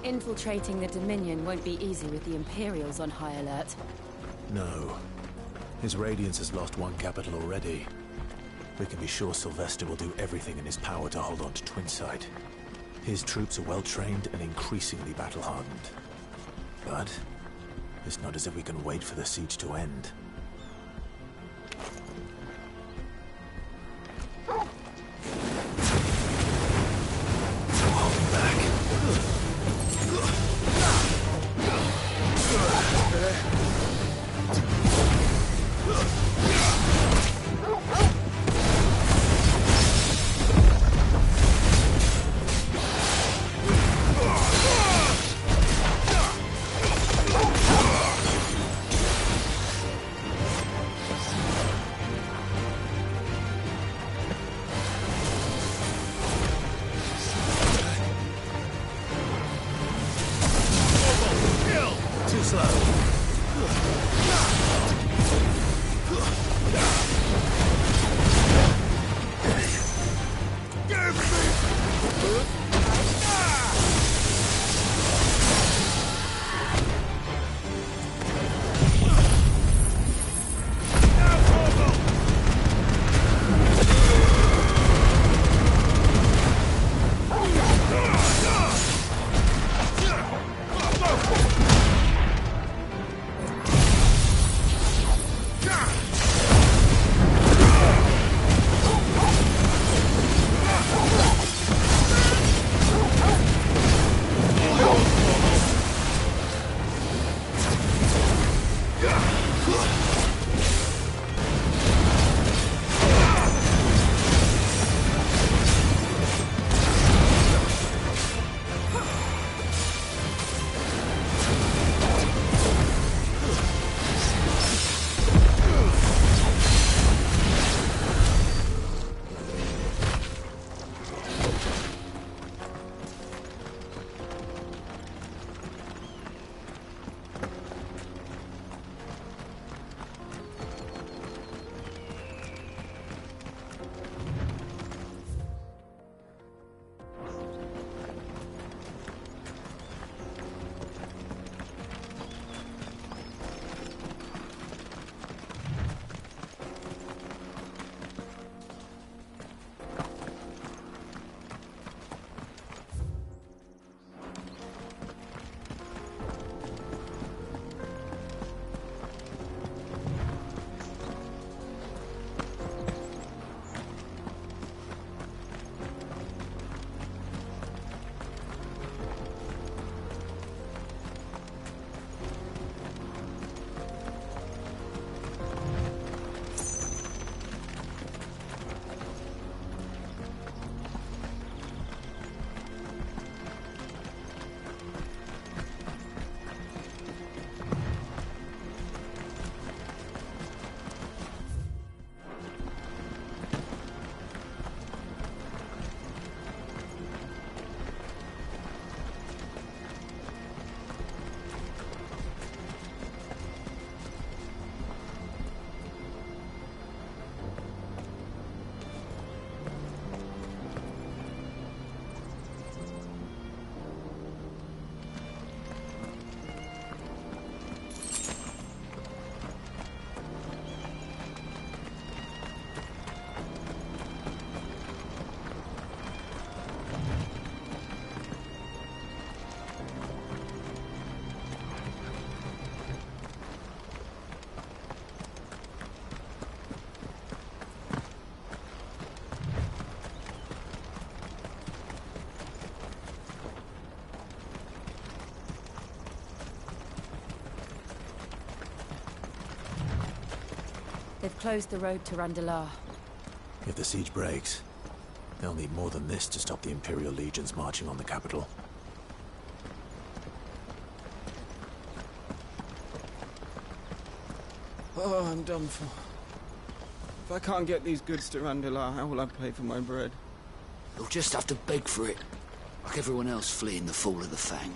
Infiltrating the Dominion won't be easy with the Imperials on high alert. No. His Radiance has lost one capital already. We can be sure Sylvester will do everything in his power to hold on to Twinside. His troops are well-trained and increasingly battle-hardened. But it's not as if we can wait for the siege to end. They've closed the road to Randalar. If the siege breaks, they'll need more than this to stop the Imperial legions marching on the capital. Oh, I'm done for. If I can't get these goods to Randalar, how will I pay for my bread? You'll just have to beg for it, like everyone else fleeing the fall of the Fang.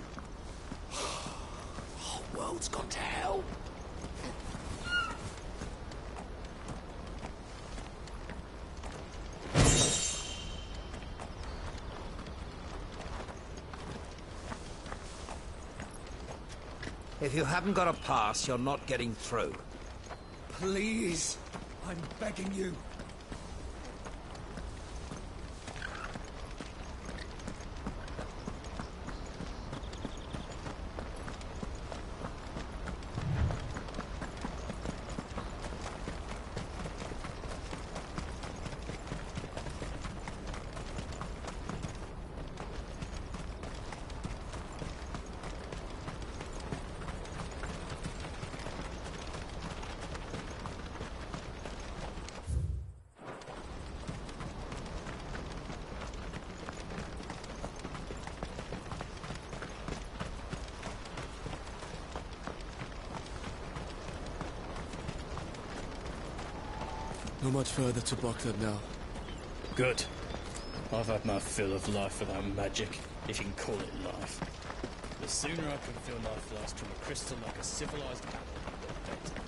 The whole world's gone to hell. If you haven't got a pass, you're not getting through. Please, I'm begging you. Not much further to Baghdad now. Good. I've had my fill of life without magic, if you can call it life. The sooner I can fill my flask from a crystal like a civilized animal, the better.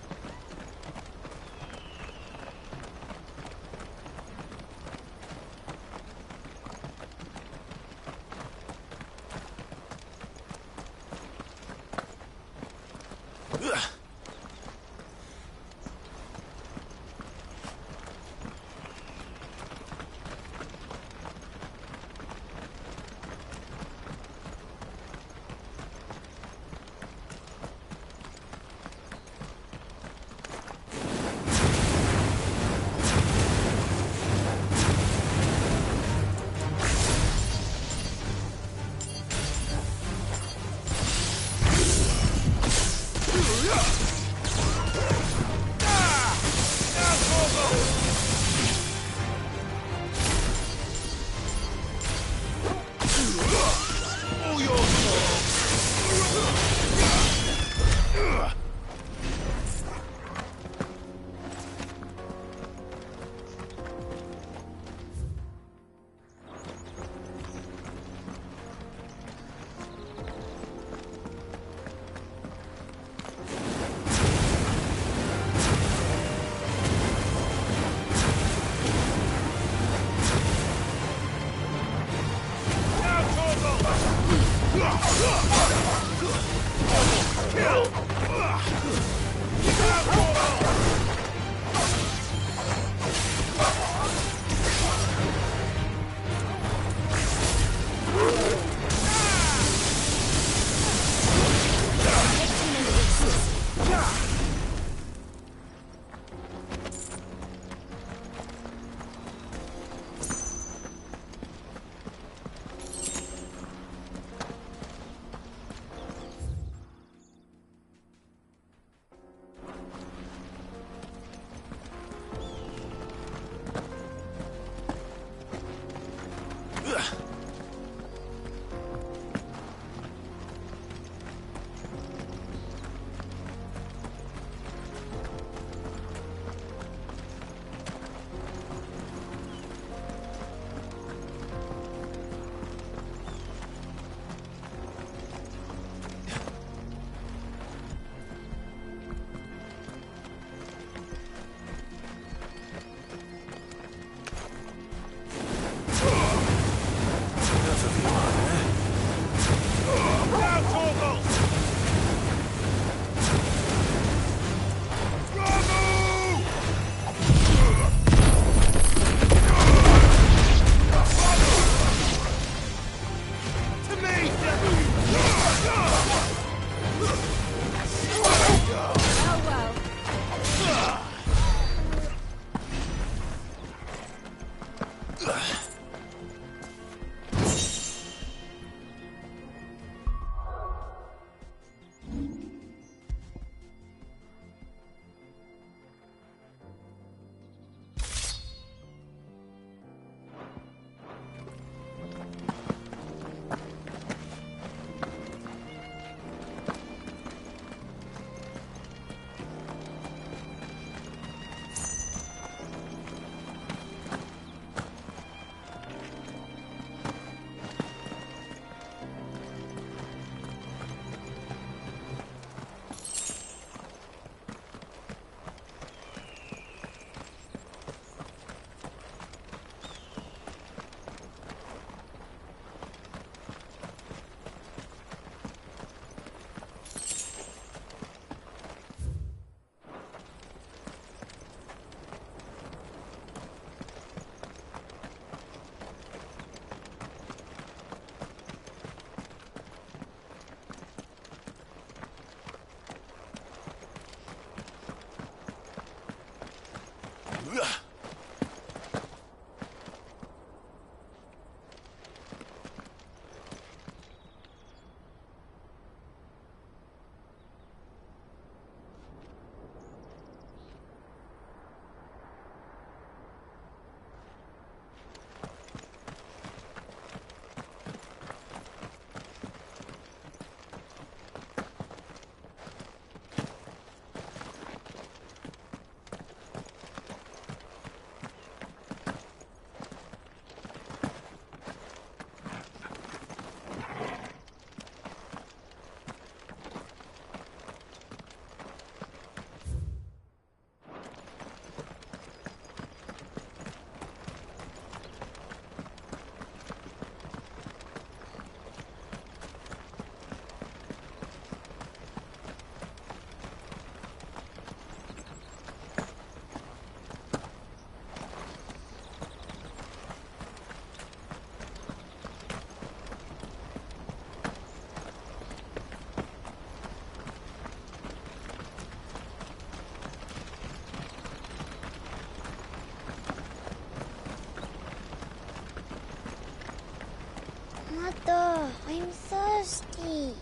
Mother, I'm thirsty.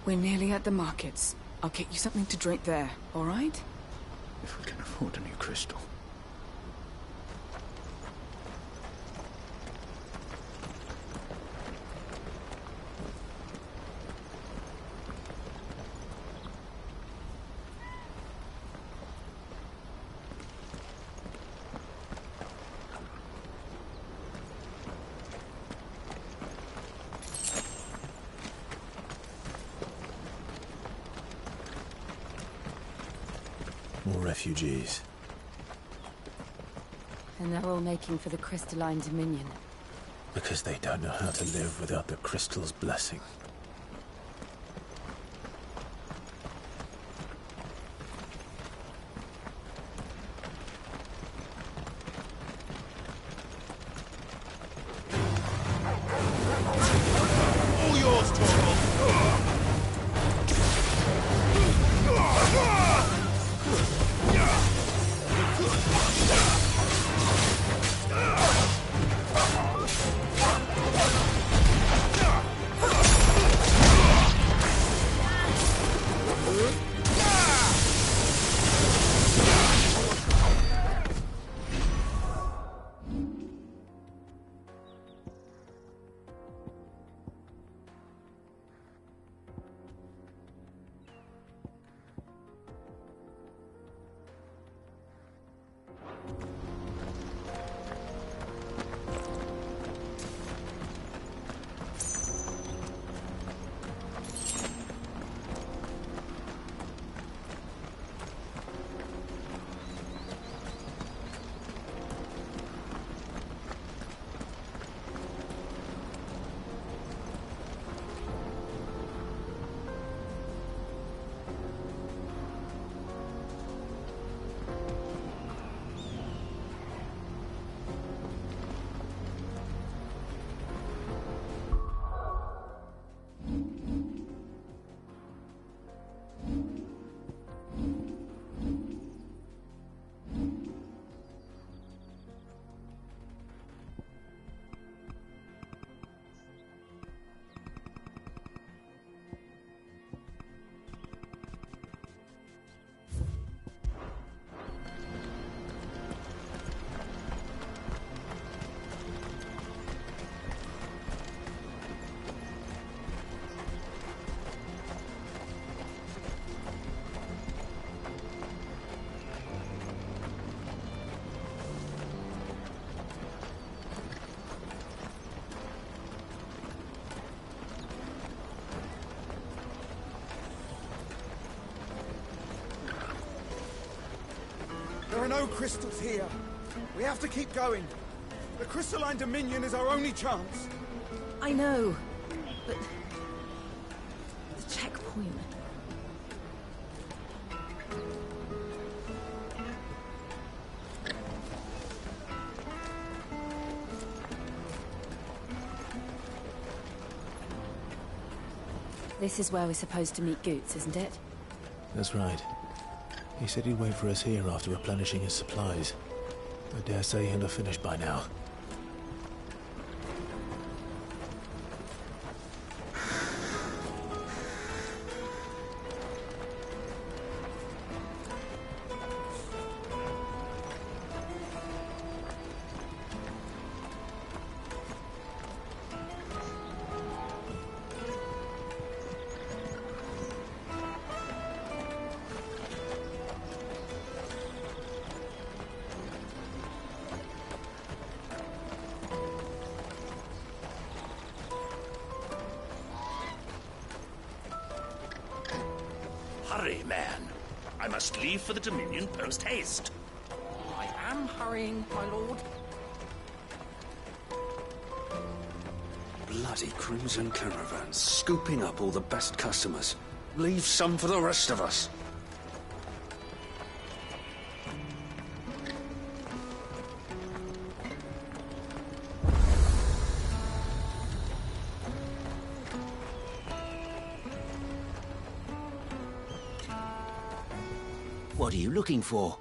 We're nearly at the markets. I'll get you something to drink there, all right? If we can afford a new crystal. More refugees. And they're all making for the crystalline dominion. Because they don't know how to live without the crystal's blessing. All yours, Torgal! There are no crystals here. We have to keep going. The crystalline dominion is our only chance. I know, but... the checkpoint... This is where we're supposed to meet Goots, isn't it? That's right. He said he'd wait for us here after replenishing his supplies. I dare say he'll have finished by now. Hurry, man. I must leave for the Dominion post-haste. I am hurrying, my lord. Bloody Crimson Caravans, scooping up all the best customers. Leave some for the rest of us. What are you looking for?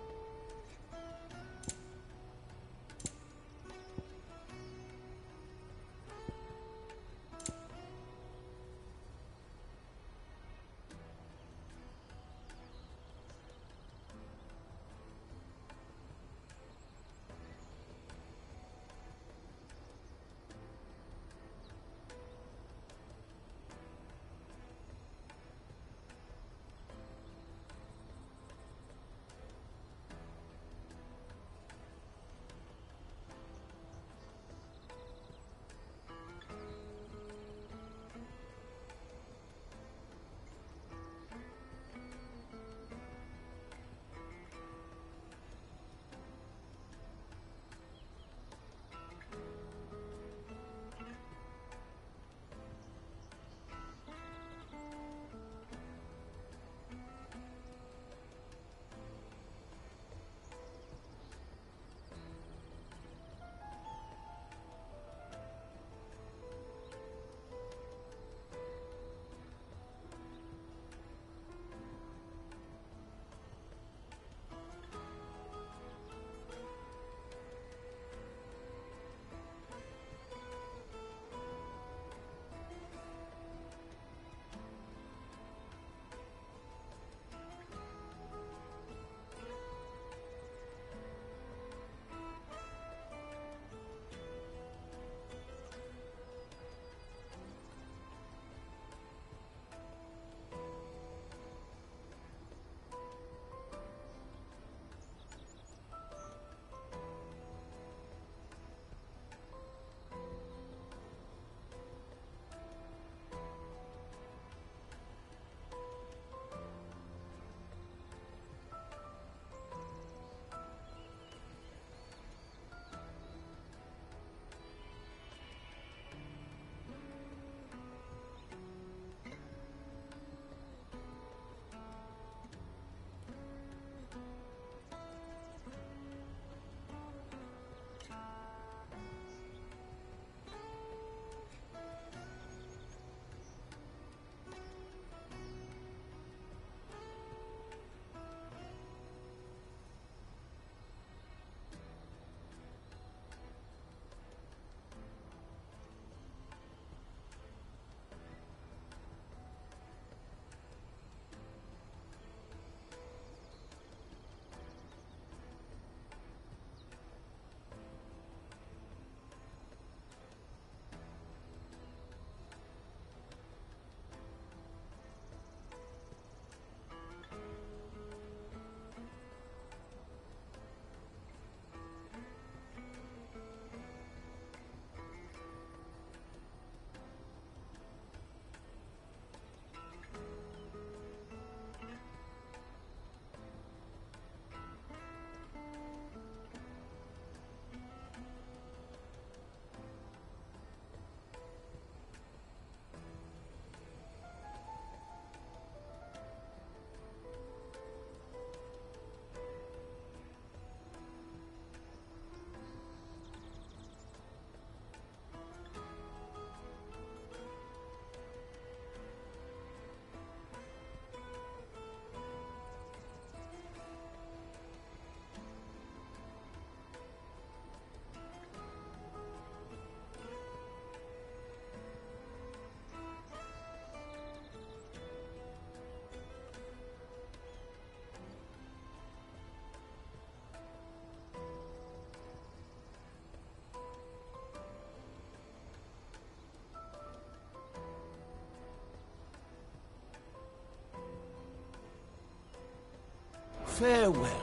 Farewell.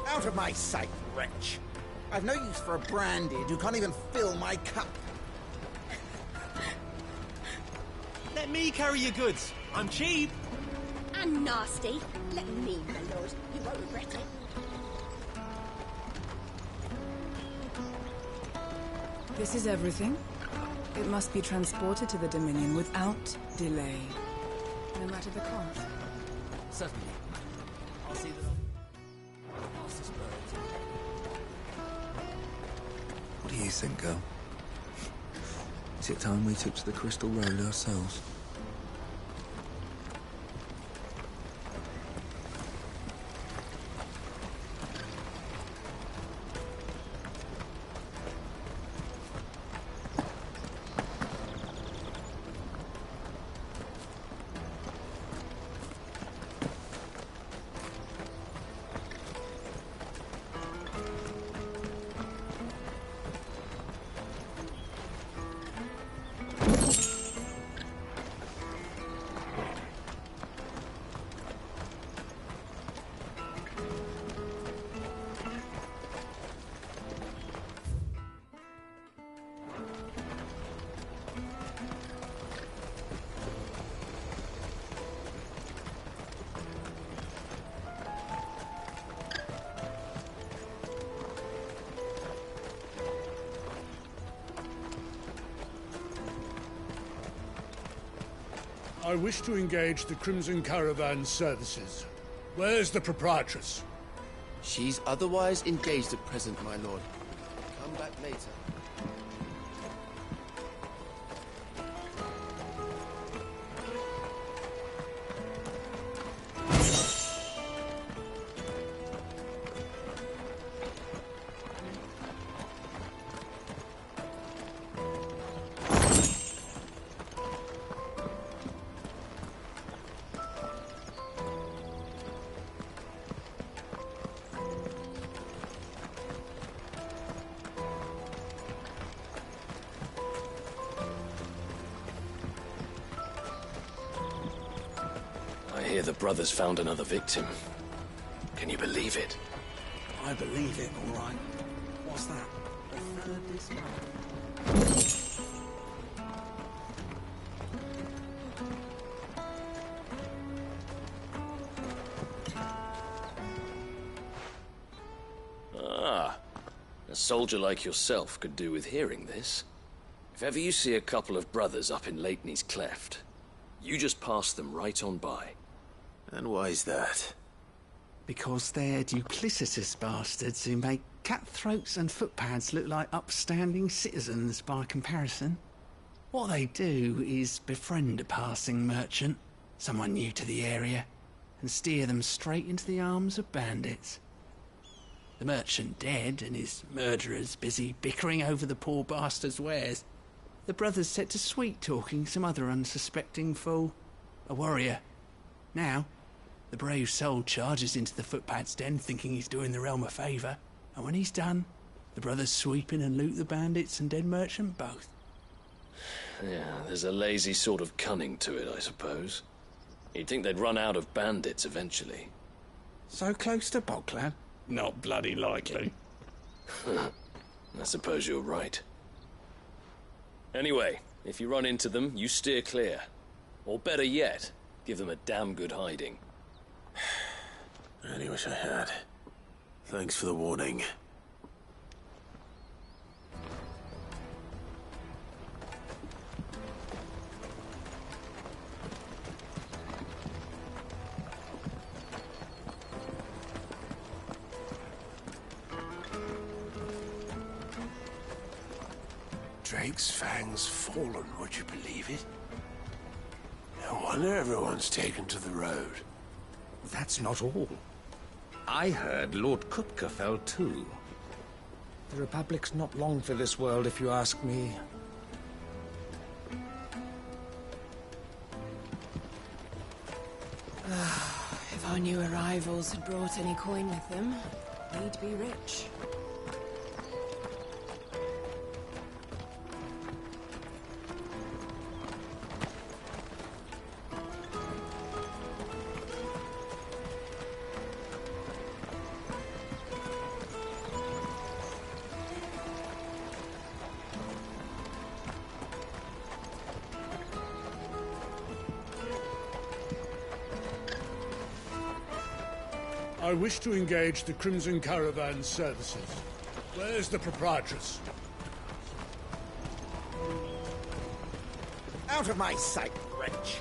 Out of my sight, wretch. I've no use for a branded who can't even fill my cup. Let me carry your goods. I'm cheap. And nasty. Let me, my lord. You won't regret it. This is everything. It must be transported to the Dominion without delay, no matter the cost. Certainly. I'll see that I'll pass this bird. What do you think, girl? Is it time we took to the Crystal Road ourselves? I wish to engage the Crimson Caravan services. Where's the proprietress? She's otherwise engaged at present, my lord. Come back later. I hear the brothers found another victim. Can you believe it? I believe it, all right. What's that? The third this month? Ah, a soldier like yourself could do with hearing this. If ever you see a couple of brothers up in Leitney's Cleft, you just pass them right on by. And why is that? Because they're duplicitous bastards who make cutthroats and footpads look like upstanding citizens by comparison. What they do is befriend a passing merchant, someone new to the area, and steer them straight into the arms of bandits. The merchant dead and his murderers busy bickering over the poor bastard's wares. The brothers set to sweet-talking some other unsuspecting fool, a warrior. Now, the brave soul charges into the footpad's den thinking he's doing the realm a favour, and when he's done, the brothers sweep in and loot the bandits and dead merchant both. Yeah, there's a lazy sort of cunning to it, I suppose. You'd think they'd run out of bandits eventually. So close to Bogland? Not bloody likely. I suppose you're right. Anyway, if you run into them, you steer clear. Or better yet, give them a damn good hiding. I really wish I had. Thanks for the warning. Drake's Fang's fallen, would you believe it? No wonder everyone's taken to the road. That's not all. I heard Lord Kupka fell too. The Republic's not long for this world, if you ask me. If our new arrivals had brought any coin with them, we'd be rich. I wish to engage the Crimson Caravan services. Where's the proprietress? Out of my sight, wretch!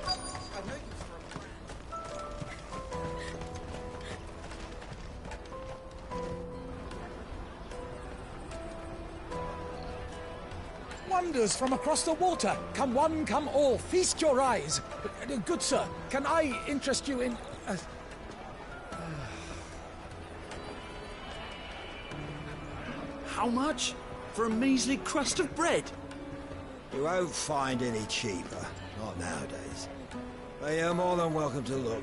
Wonders from across the water! Come one, come all, feast your eyes! Good sir, can I interest you in... How much? For a measly crust of bread? You won't find any cheaper. Not nowadays. But you're more than welcome to look.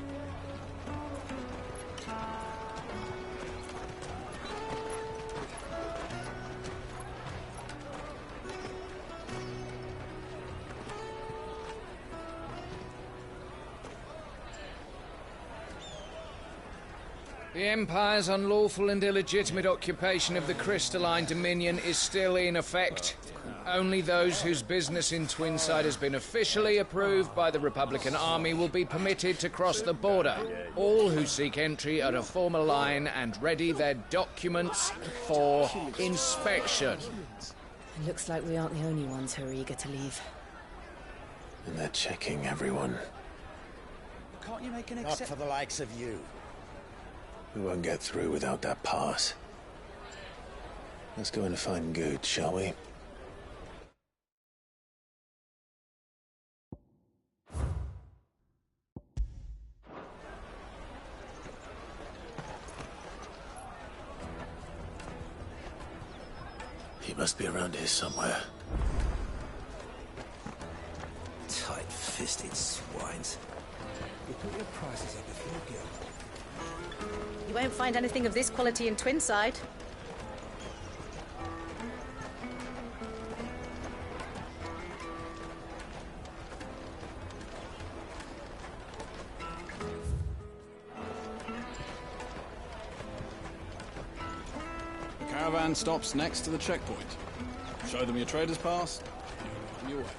The Empire's unlawful and illegitimate occupation of the Crystalline Dominion is still in effect. Only those whose business in Twinside has been officially approved by the Republican Army will be permitted to cross the border. All who seek entry are to form a line and ready their documents for inspection. It looks like we aren't the only ones who are eager to leave. And they're checking everyone. Can't you make an exception? Not for the likes of you. We won't get through without that pass. Let's go in and find Good, shall we? He must be around here somewhere. Tight-fisted swines. You put your prices up if you go. You won't find anything of this quality in Twinside. The caravan stops next to the checkpoint. Show them your trader's pass, and you're on your way.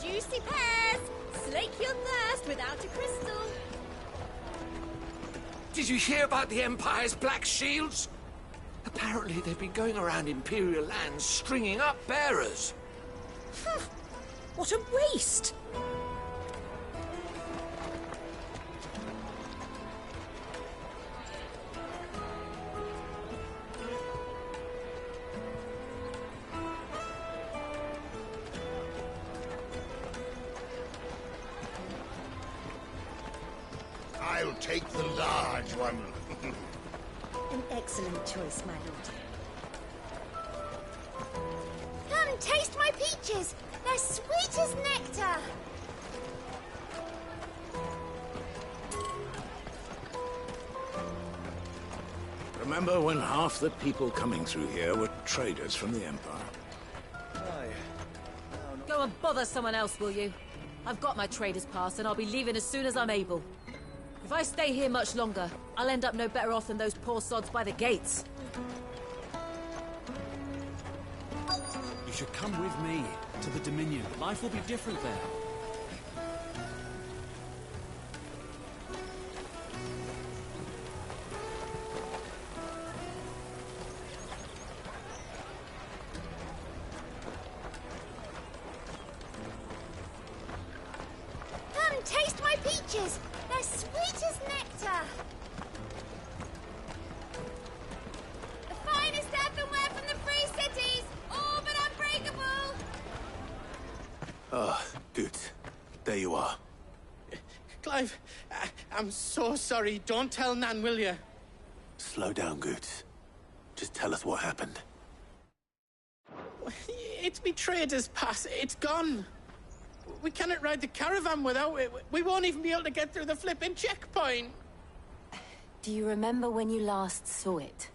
Juicy pears! Slake your thirst without a crystal. Did you hear about the Empire's Black Shields? Apparently they've been going around Imperial lands stringing up bearers. What a waste! I'll take the large one. An excellent choice, my lord. Come, taste my peaches. They're sweet as nectar. Remember when half the people coming through here were traders from the Empire? Go and bother someone else, will you? I've got my trader's pass and I'll be leaving as soon as I'm able. If I stay here much longer, I'll end up no better off than those poor sods by the gates. You should come with me to the Dominion. Life will be different there. Come, taste my peaches. They're sweet as nectar. The finest earthenware from the Free Cities, all but unbreakable. Ah, good. There you are. Clive, I'm so sorry. Don't tell Nan, will you? Slow down, Goots. Just tell us what happened. It's me trader's pass. It's gone. We cannot ride the caravan without it. We won't even be able to get through the flipping checkpoint. Do you remember when you last saw it?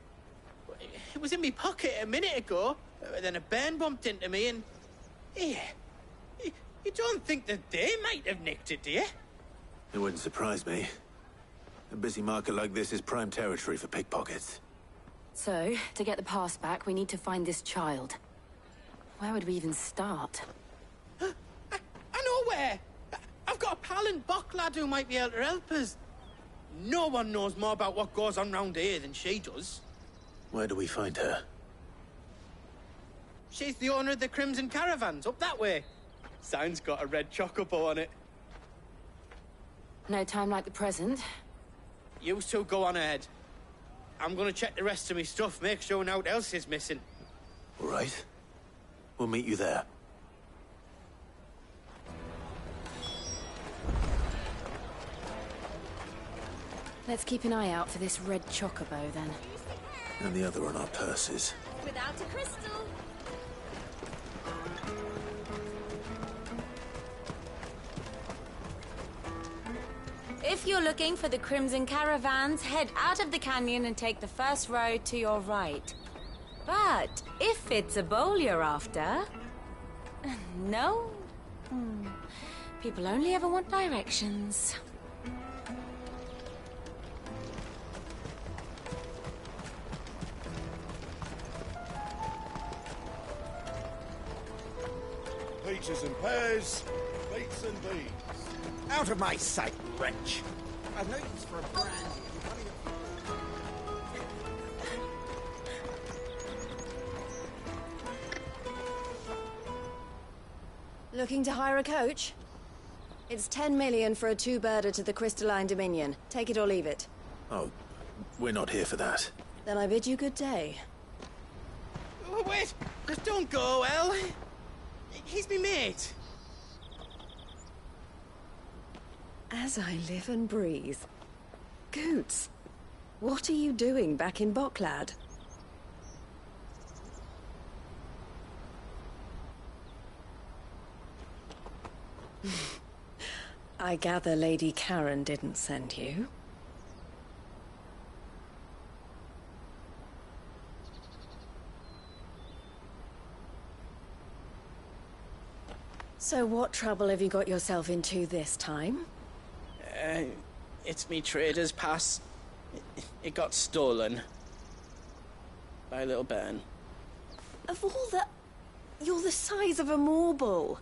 It was in my pocket a minute ago. Then a bairn bumped into me and... Here. You don't think that they might have nicked it, do you? It wouldn't surprise me. A busy market like this is prime territory for pickpockets. So, to get the pass back, we need to find this child. Where would we even start? I know where! I've pal and Bock lad who might be able to help us. No one knows more about what goes on round here than she does. Where do we find her? She's the owner of the Crimson Caravans, up that way. Sign's got a red chocobo on it. No time like the present. You two go on ahead. I'm gonna check the rest of my stuff, make sure naught else is missing. All right. We'll meet you there. Let's keep an eye out for this red chocobo, then. And the other on our purses. Without a crystal. If you're looking for the Crimson Caravans, head out of the canyon and take the first road to your right. But if it's a bowl you're after... No? People only ever want directions. Peaches and pears, beets and beans. Out of my sight, wretch! I've no use for a brand. Looking to hire a coach? It's 10 million for a two-birder to the Crystalline Dominion. Take it or leave it. Oh, we're not here for that. Then I bid you good day. Oh, wait! Just don't go, El. He's me mate. As I live and breathe. Goots, what are you doing back in Bocklad? I gather Lady Karen didn't send you. So what trouble have you got yourself into this time? It's me trader's pass. It got stolen. By a little bairn. Of all the... You're the size of a marble.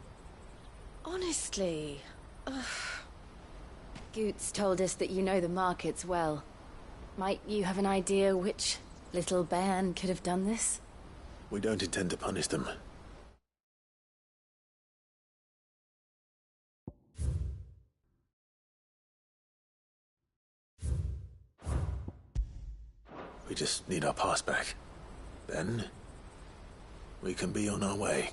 Honestly. Ugh. Goots told us that you know the markets well. Might you have an idea which little bairn could have done this? We don't intend to punish them. We just need our pass back. Then, we can be on our way.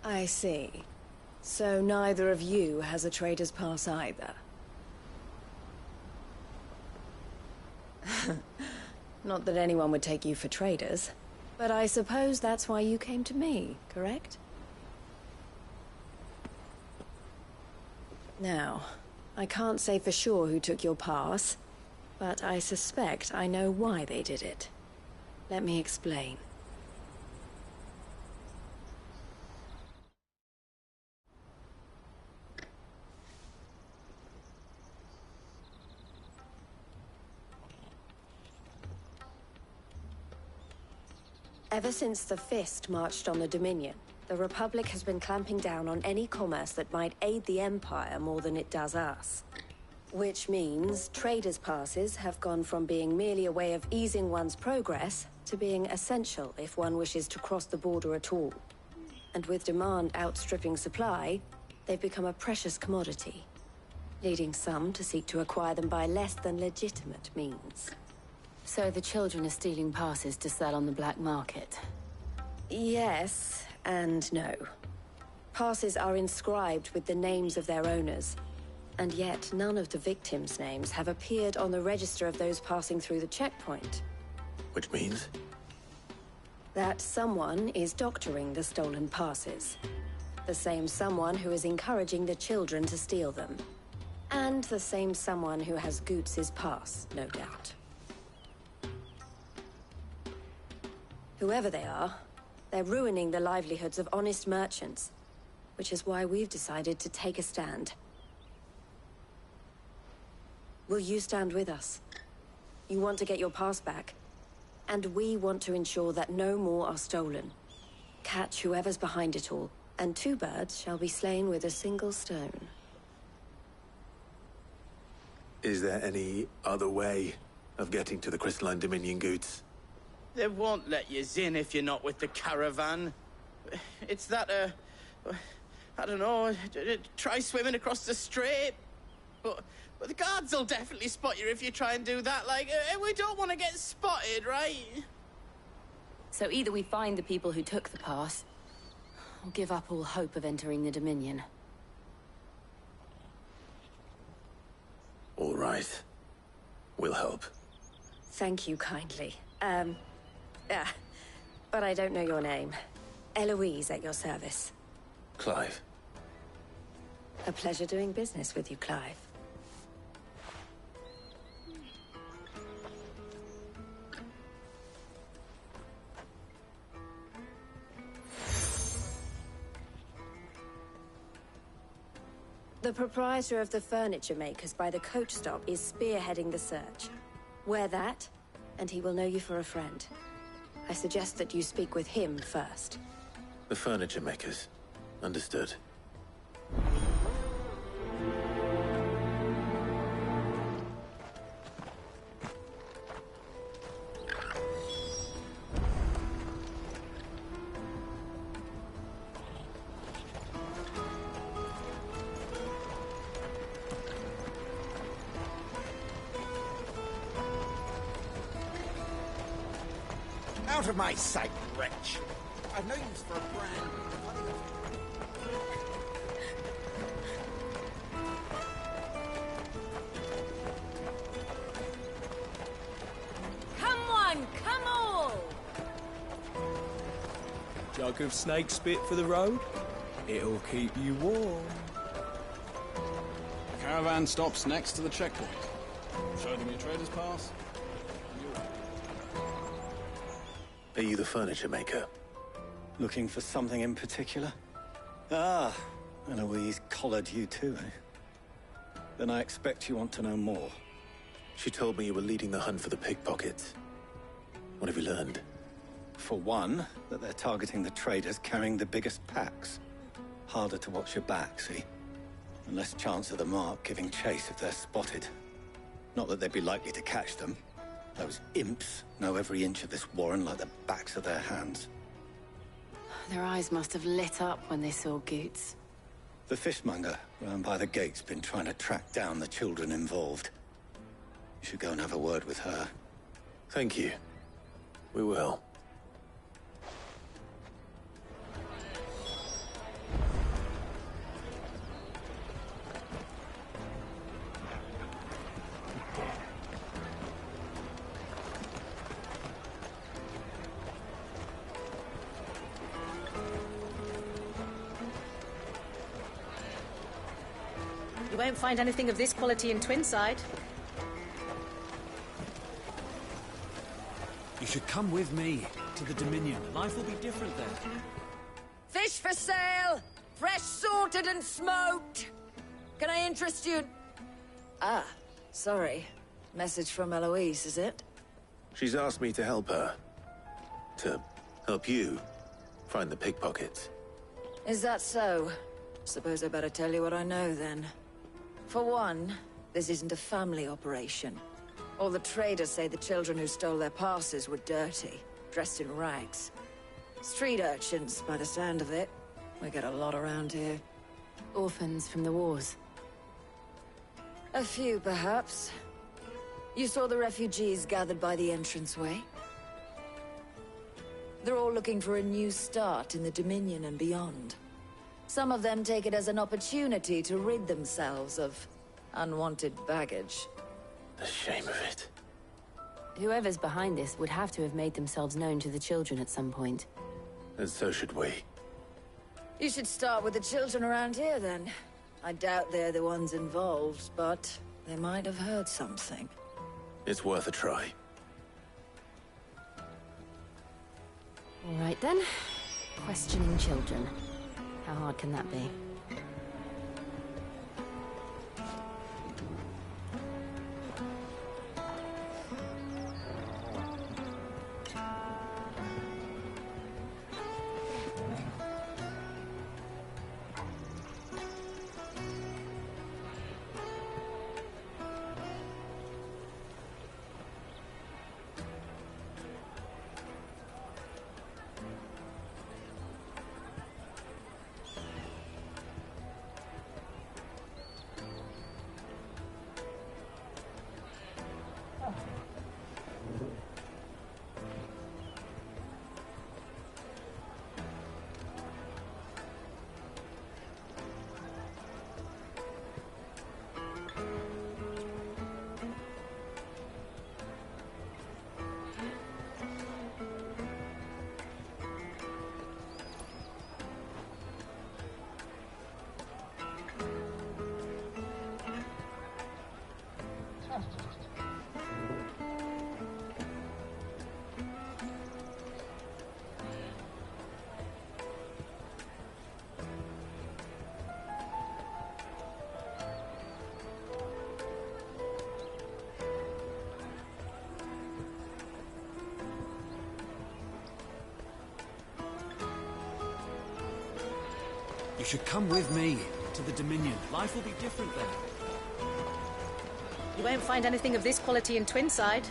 I see. So neither of you has a trader's pass either. Not that anyone would take you for traders, but I suppose that's why you came to me, correct? Now, I can't say for sure who took your pass, but I suspect I know why they did it. Let me explain. Ever since the Fist marched on the Dominion, the Republic has been clamping down on any commerce that might aid the Empire more than it does us. Which means traders' passes have gone from being merely a way of easing one's progress to being essential if one wishes to cross the border at all. And with demand outstripping supply, they've become a precious commodity, leading some to seek to acquire them by less than legitimate means. So the children are stealing passes to sell on the black market? Yes, and no. Passes are inscribed with the names of their owners, and yet none of the victims' names have appeared on the register of those passing through the checkpoint. Which means? That someone is doctoring the stolen passes. The same someone who is encouraging the children to steal them. And the same someone who has Goots' pass, no doubt. Whoever they are, they're ruining the livelihoods of honest merchants, which is why we've decided to take a stand. Will you stand with us? You want to get your pass back, and we want to ensure that no more are stolen. Catch whoever's behind it all, and 2 birds shall be slain with a single stone. Is there any other way of getting to the Crystalline Dominion goods? They won't let you in if you're not with the caravan. It's that, I don't know, try swimming across the strait. But the guards will definitely spot you if you try and do that. Like, we don't want to get spotted, right? So either we find the people who took the pass, or give up all hope of entering the Dominion. All right. We'll help. Thank you kindly. But I don't know your name. Eloise at your service. Clive. A pleasure doing business with you, Clive. The proprietor of the furniture makers by the coach stop is spearheading the search. Wear that, and he will know you for a friend. I suggest that you speak with him first. The furniture makers. Understood. Out of my sight, wretch! I've no use for a brand. Come on, come all! Jug of snake spit for the road? It'll keep you warm. The caravan stops next to the checkpoint. Show them your trader's pass. Are you the furniture maker? Looking for something in particular? Ah, Eloise collared you too, eh? Then I expect you want to know more. She told me you were leading the hunt for the pickpockets. What have you learned? For one, that they're targeting the traders carrying the biggest packs. Harder to watch your back, see? And less chance of the mark giving chase if they're spotted. Not that they'd be likely to catch them. Those imps know every inch of this warren like the backs of their hands. Their eyes must have lit up when they saw Goots. The fishmonger round by the gate's been trying to track down the children involved. You should go and have a word with her. Thank you. We will. You won't find anything of this quality in Twinside. You should come with me to the Dominion. Life will be different there. Fish for sale! Fresh sorted and smoked! Can I interest you? Ah, sorry. Message from Eloise, is it? She's asked me to help her. To help you find the pickpockets. Is that so? Suppose I better tell you what I know, then. For one, this isn't a family operation. All the traders say the children who stole their passes were dirty, dressed in rags. Street urchins, by the sound of it. We get a lot around here. Orphans from the wars. A few, perhaps. You saw the refugees gathered by the entranceway? They're all looking for a new start in the Dominion and beyond. Some of them take it as an opportunity to rid themselves of unwanted baggage. The shame of it. Whoever's behind this would have to have made themselves known to the children at some point. And so should we. You should start with the children around here, then. I doubt they're the ones involved, but they might have heard something. It's worth a try. All right, then. Questioning children. How hard can that be? should come with me to the Dominion. Life will be different there. You won't find anything of this quality in Twinside.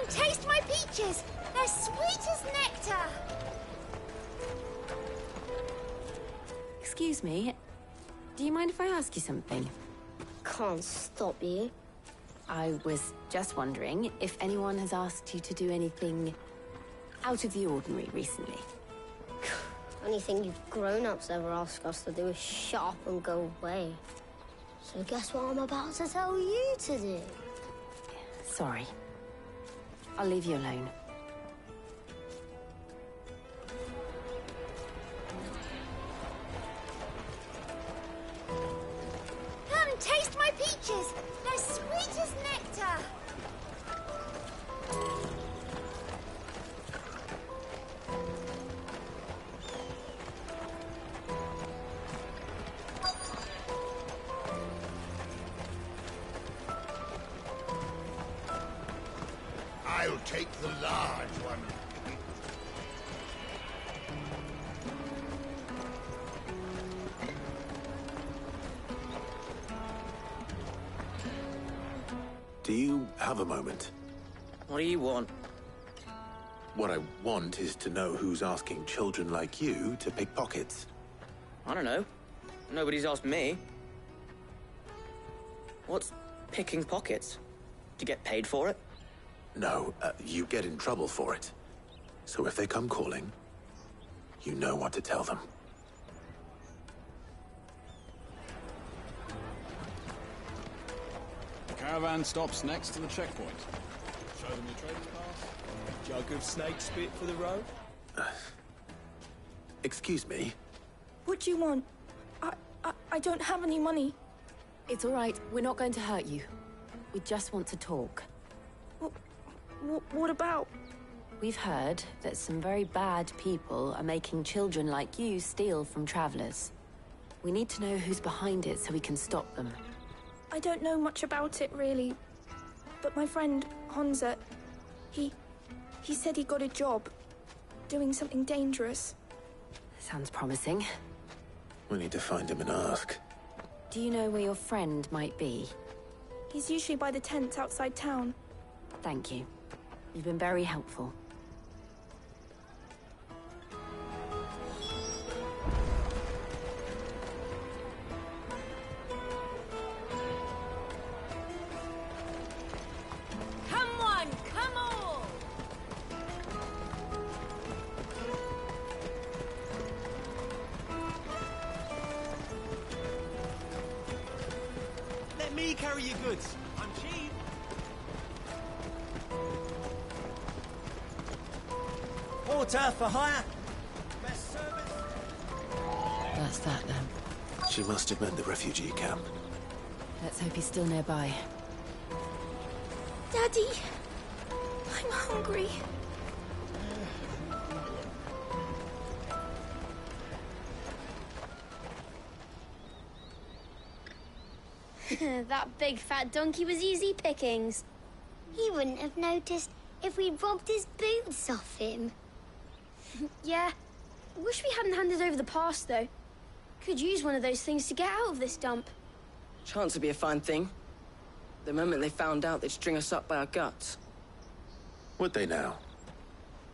Taste my peaches! They're sweet as nectar! Excuse me, do you mind if I ask you something? Can't stop you. I was just wondering if anyone has asked you to do anything out of the ordinary recently. Anything you grown-ups ever ask us to do is shut up and go away. So guess what I'm about to tell you to do? Sorry. I'll leave you alone. peaches! They're sweet as nectar! I'll take the large one. Do you have a moment? What do you want? What I want is to know who's asking children like you to pick pockets. I don't know. Nobody's asked me. What's picking pockets? Do you get paid for it? No, you get in trouble for it. So if they come calling, you know what to tell them. The caravan stops next to the checkpoint. Show them your trader's pass. Jug of snake spit for the road? Excuse me? What do you want? I don't have any money. It's all right. We're not going to hurt you. We just want to talk. What about? We've heard that some very bad people are making children like you steal from travelers. We need to know who's behind it so we can stop them. I don't know much about it, really. But my friend, Hansa, he said he got a job doing something dangerous. Sounds promising. We need to find him and ask. Do you know where your friend might be? He's usually by the tents outside town. Thank you. You've been very helpful. Come on, come on! Let me carry your goods. I'm cheap. Porter for hire. Best service. That's that then. She must have meant the refugee camp. Let's hope he's still nearby. Daddy, I'm hungry. That big fat donkey was easy pickings. He wouldn't have noticed if we'd robbed his boots off him. Yeah. Wish we hadn't handed over the pass, though. Could use one of those things to get out of this dump. Chance would be a fine thing. The moment they found out, they'd string us up by our guts. Would they now?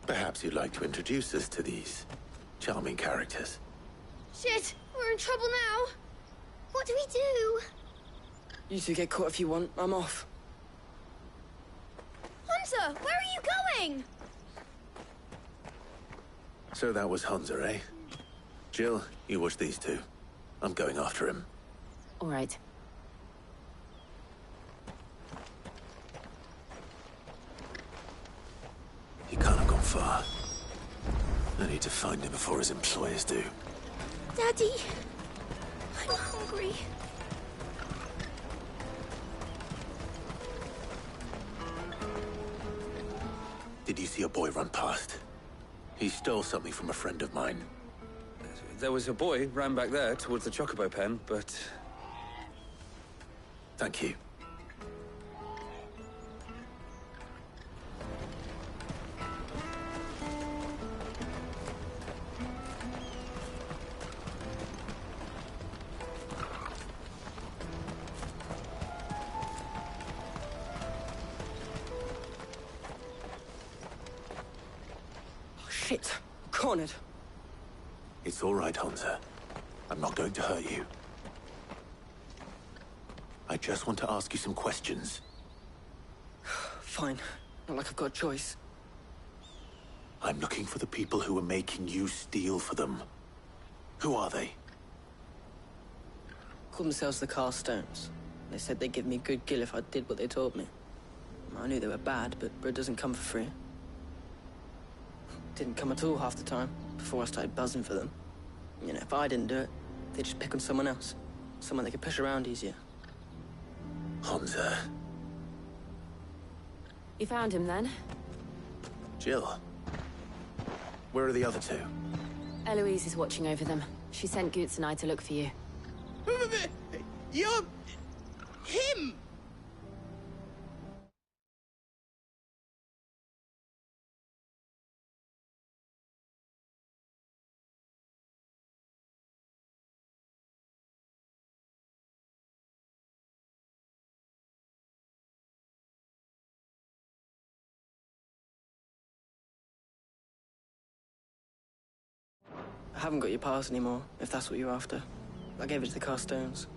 Perhaps you'd like to introduce us to these charming characters. Shit, we're in trouble now. What do we do? You two get caught if you want. I'm off. Hunter, where are you going? So that was Hansa, eh? Jill, you watch these two. I'm going after him. All right. He can't have gone far. I need to find him before his employers do. Daddy, I'm hungry. Did you see a boy run past? He stole something from a friend of mine. There was a boy ran back there towards the Chocobo pen, but... Thank you. Shit. Cornered. It's all right, Hansa. I'm not going to hurt you. I just want to ask you some questions. Fine. Not like I've got a choice. I'm looking for the people who are making you steal for them. Who are they? Called themselves the Carstones. They said they'd give me good gill if I did what they told me. I knew they were bad, but bread doesn't come for free. Didn't come at all half the time, before I started buzzing for them. You know, if I didn't do it, they'd just pick on someone else. Someone they could push around easier. Honza. You found him then? Jill. Where are the other two? Eloise is watching over them. She sent Goots and I to look for you. You're... him! I haven't got your pass anymore, if that's what you're after. I gave it to the Carstones.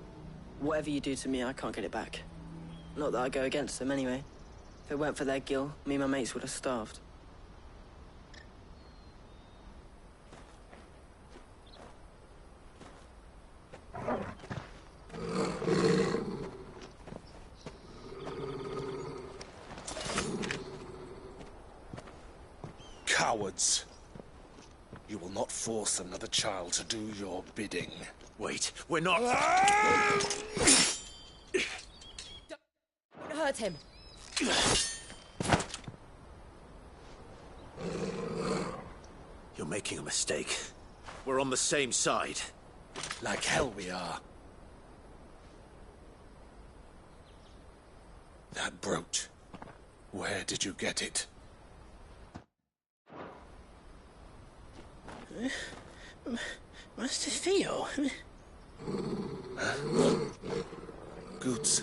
Whatever you do to me, I can't get it back. Not that I go against them, anyway. If it weren't for their guild, me and my mates would have starved. Cowards! You will not force another child to do your bidding. Wait, we're not... Don't hurt him. You're making a mistake. We're on the same side. Like hell we are. That brooch. Where did you get it? Master Theo? Goots.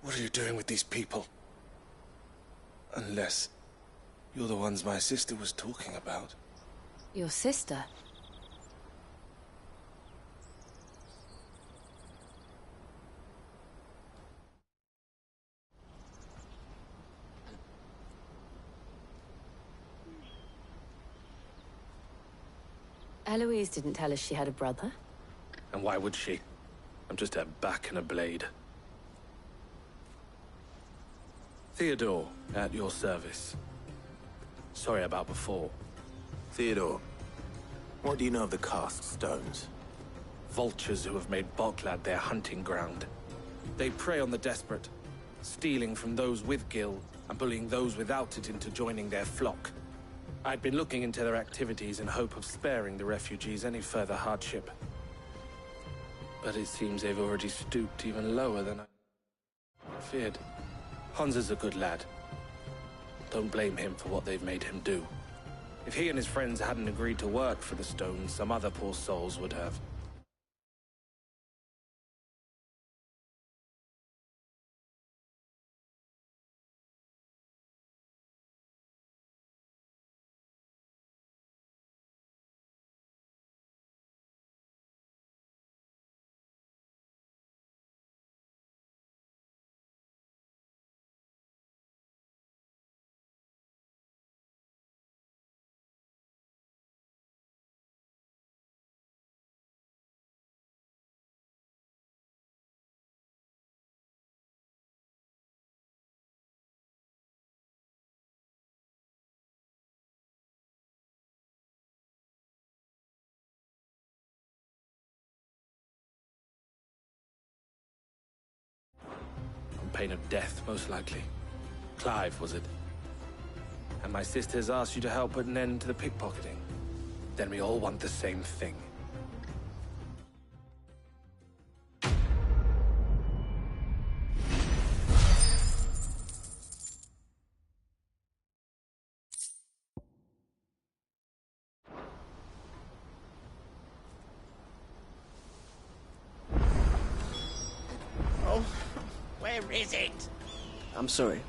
What are you doing with these people? Unless you're the ones my sister was talking about. Your sister? Eloise didn't tell us she had a brother. And why would she? I'm just her back and a blade. Theodore, at your service. Sorry about before. Theodore, what do you know of the cast stones? Vultures who have made Boklad their hunting ground. They prey on the desperate, stealing from those with gil and bullying those without it into joining their flock. I'd been looking into their activities in hope of sparing the refugees any further hardship. But it seems they've already stooped even lower than I feared. Hansa's a good lad. Don't blame him for what they've made him do. If he and his friends hadn't agreed to work for the stones, some other poor souls would have. On pain of death, most likely. Clive, was it? And my sisters asked you to help put an end to the pickpocketing. Then we all want the same thing. Oh, where is it? I'm sorry.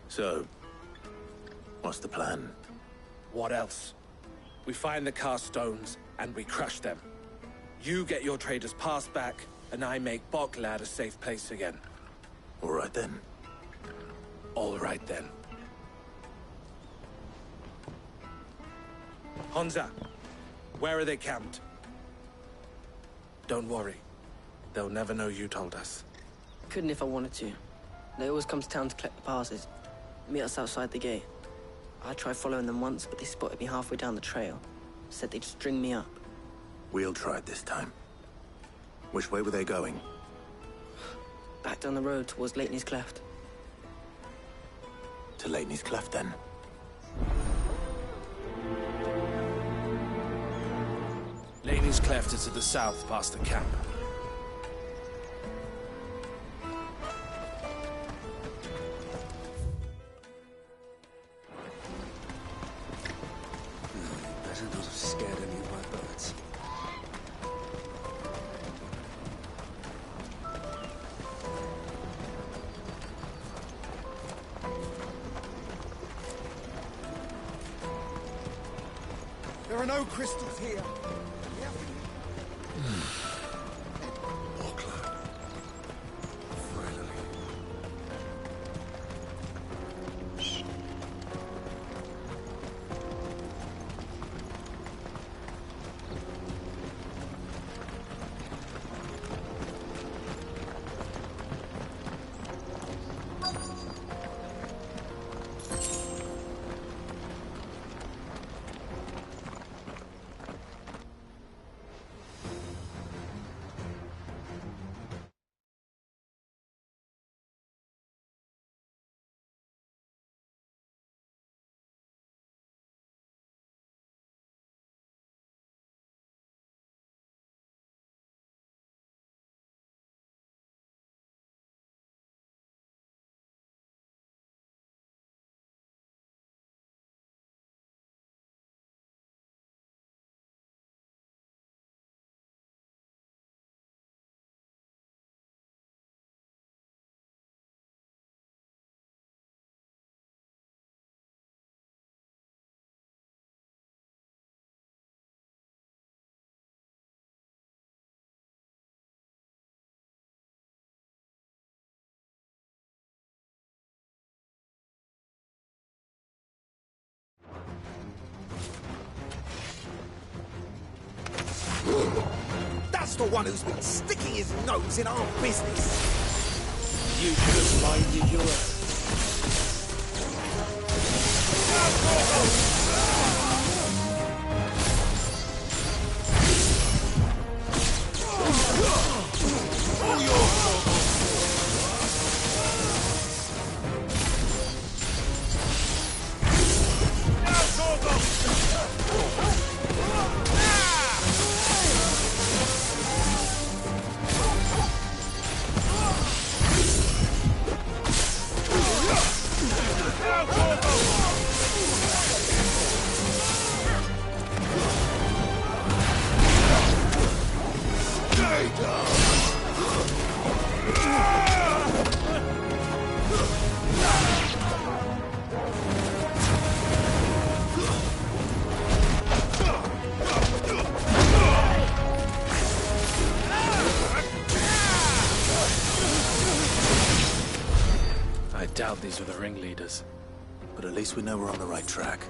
So, what's the plan? What else? We find the cast stones, and we crush them. You get your trader's pass back, and I make Boklad a safe place again. All right then. All right then. Honza, where are they camped? Don't worry. They'll never know you told us. Couldn't if I wanted to. They always come to town to collect the passes. Meet us outside the gate. I tried following them once, but they spotted me halfway down the trail. Said they'd string me up. We'll try it this time. Which way were they going? Back down the road towards Leighton's Cleft. To Leighton's Cleft, then. Leighton's Cleft is to the south, past the camp. Better not have scared any of my birds. There are no crystals here. That's the one who's been sticking his nose in our business. You should have minded your own. I doubt these are the ringleaders. But at least we know we're on the right track.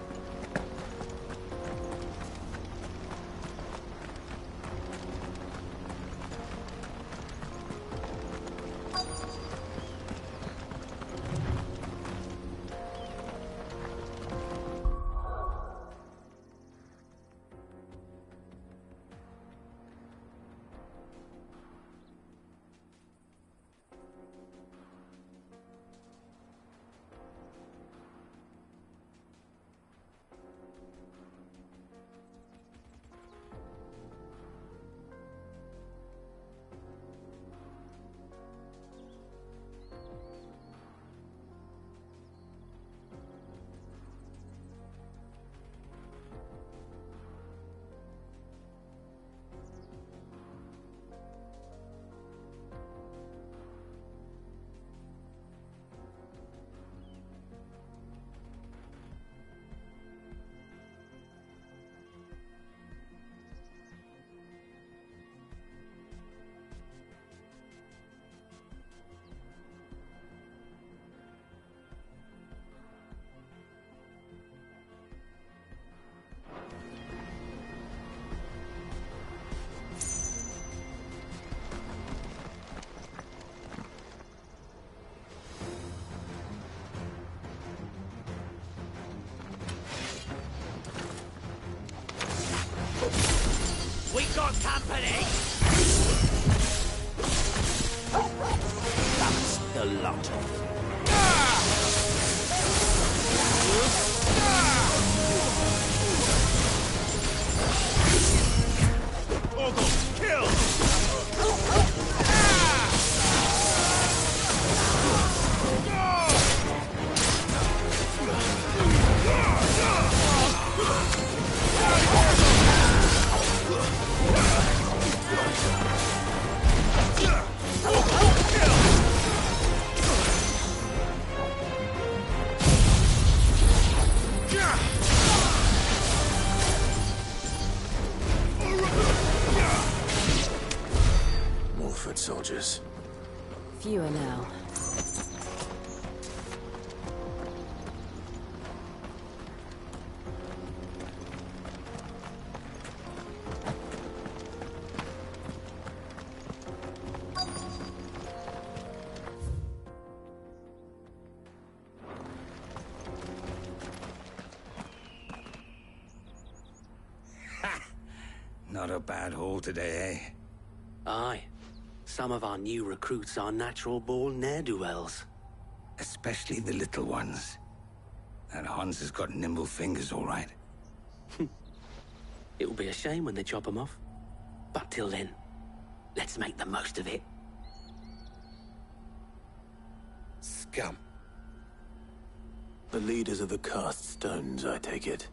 got company! That's the lot of them. Ogle, kill! More foot soldiers. Fewer now. Not a bad haul today, eh? Aye. Some of our new recruits are natural-born ne'er-do-wells. Especially the little ones. That Hans has got nimble fingers, all right. It will be a shame when they chop them off. But till then, let's make the most of it. Scum. The leaders of the cast stones, I take it.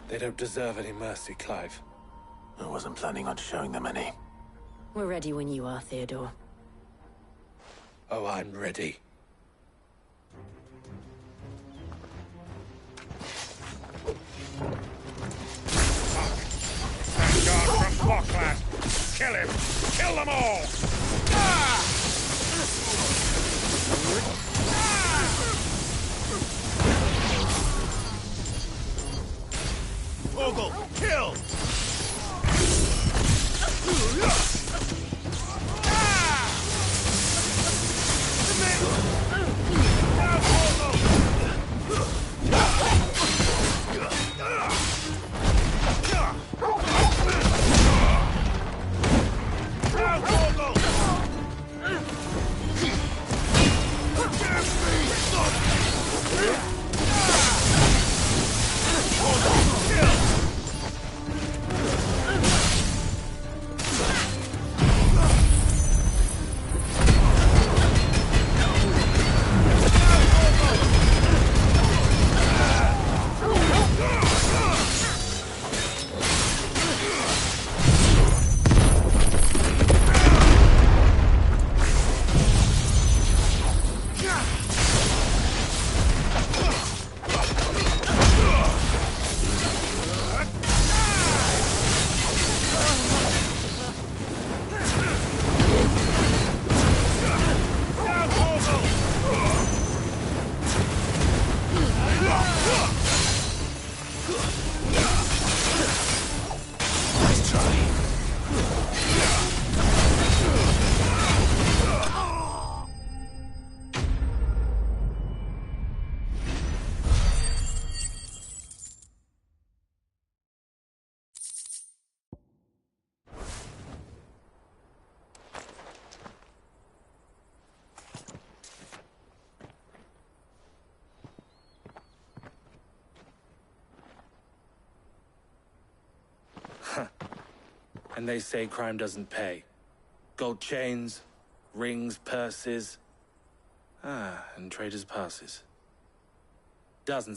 They don't deserve any mercy, Clive. I wasn't planning on showing them any. We're ready when you are, Theodore. Oh, I'm ready. Vanguard from Blockland! Kill him! Kill them all! Ogle, kill! And they say crime doesn't pay. Gold chains, rings, purses. And traders' passes. Dozens